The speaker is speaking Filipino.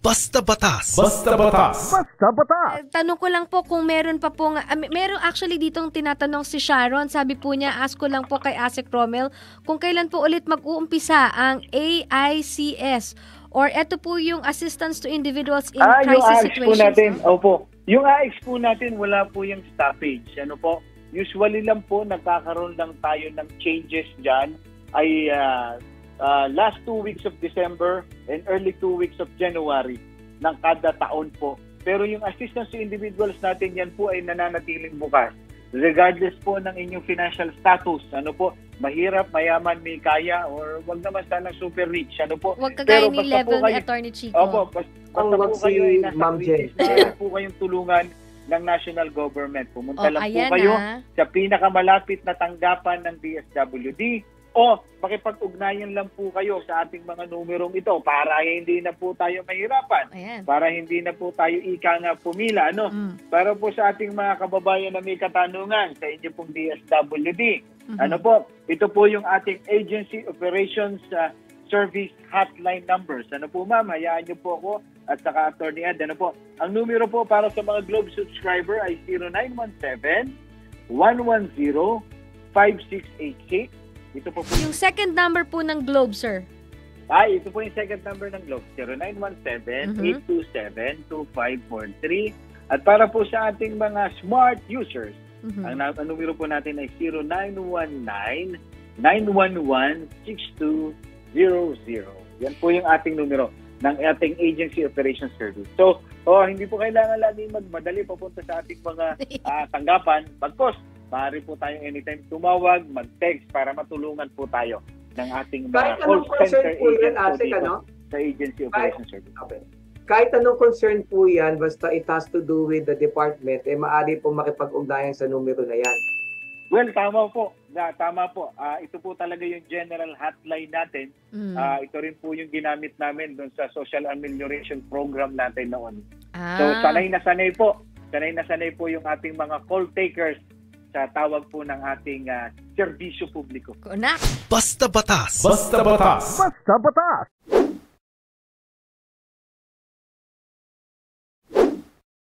Basta Batas. Basta Batas. Basta Batas. Tanong ko lang po kung meron pa po meron actually ditong tinatanong si Sharon. Sabi po niya, ask ko lang po kay Asek Romel kung kailan po ulit mag-uumpisa ang AICS or eto po yung Assistance to Individuals in Crisis Situations. Natin, opo. Yung AIX po natin, wala po yung stoppage. Ano po? Usually lang po, nagkakaroon lang tayo ng changes dyan ay last 2 weeks of December and early 2 weeks of January ng kada taon po. Pero yung assistance to individuals natin, yan po ay nananatiling bukas. Regardless po ng inyong financial status, ano po, mahirap, mayaman, may kaya, or wag naman sanang super rich, ano po. Wag kagaya ni level ni Attorney Chico. Opo, basta po kayo ay nasa crisis, mayroon po kayong tulungan ng national government. Pumunta lang po kayo sa pinakamalapit na tanggapan ng DSWD o makipag-ugnayan lang po kayo sa ating mga numerong ito para hindi na po tayo mahirapan. Ayan. Para hindi na po tayo ika nga pumila. Ano? Para po sa ating mga kababayan na may katanungan sa inyo pong DSWD. Ano po? Ito po yung ating Agency Operations Service Hotline numbers. Ano po ma'am? Hayaan niyo po ako at saka Attorney Ed. Ano po? Ang numero po para sa mga Globe subscriber ay 0917-110-5686. Ito po yung second number po ng Globe, sir. Ito po yung second number ng Globe. 0917-827-2543. At para po sa ating mga smart users, ang numero po natin ay 0919-911-6200. Yan po yung ating numero ng ating Agency Operations Service. So, hindi po kailangan laging magmadali papunta sa ating mga tanggapan. Bagkos, maaari po tayong anytime tumawag, mag-text para matulungan po tayo ng ating mga call center agent sa Agency Operations Service. Okay. Kahit anong concern po yan, basta it has to do with the department, maaari po makipag-ugnayan sa numero na yan. Well, tama po. Tama po. Ito po talaga yung general hotline natin. Ito rin po yung ginamit namin doon sa social amelioration program natin noon. So, sanay na sanay po. Sanay na sanay po yung ating mga call takers sa tawag po ng ating serbisyo publiko. Basta Batas. Basta Batas. Basta Batas.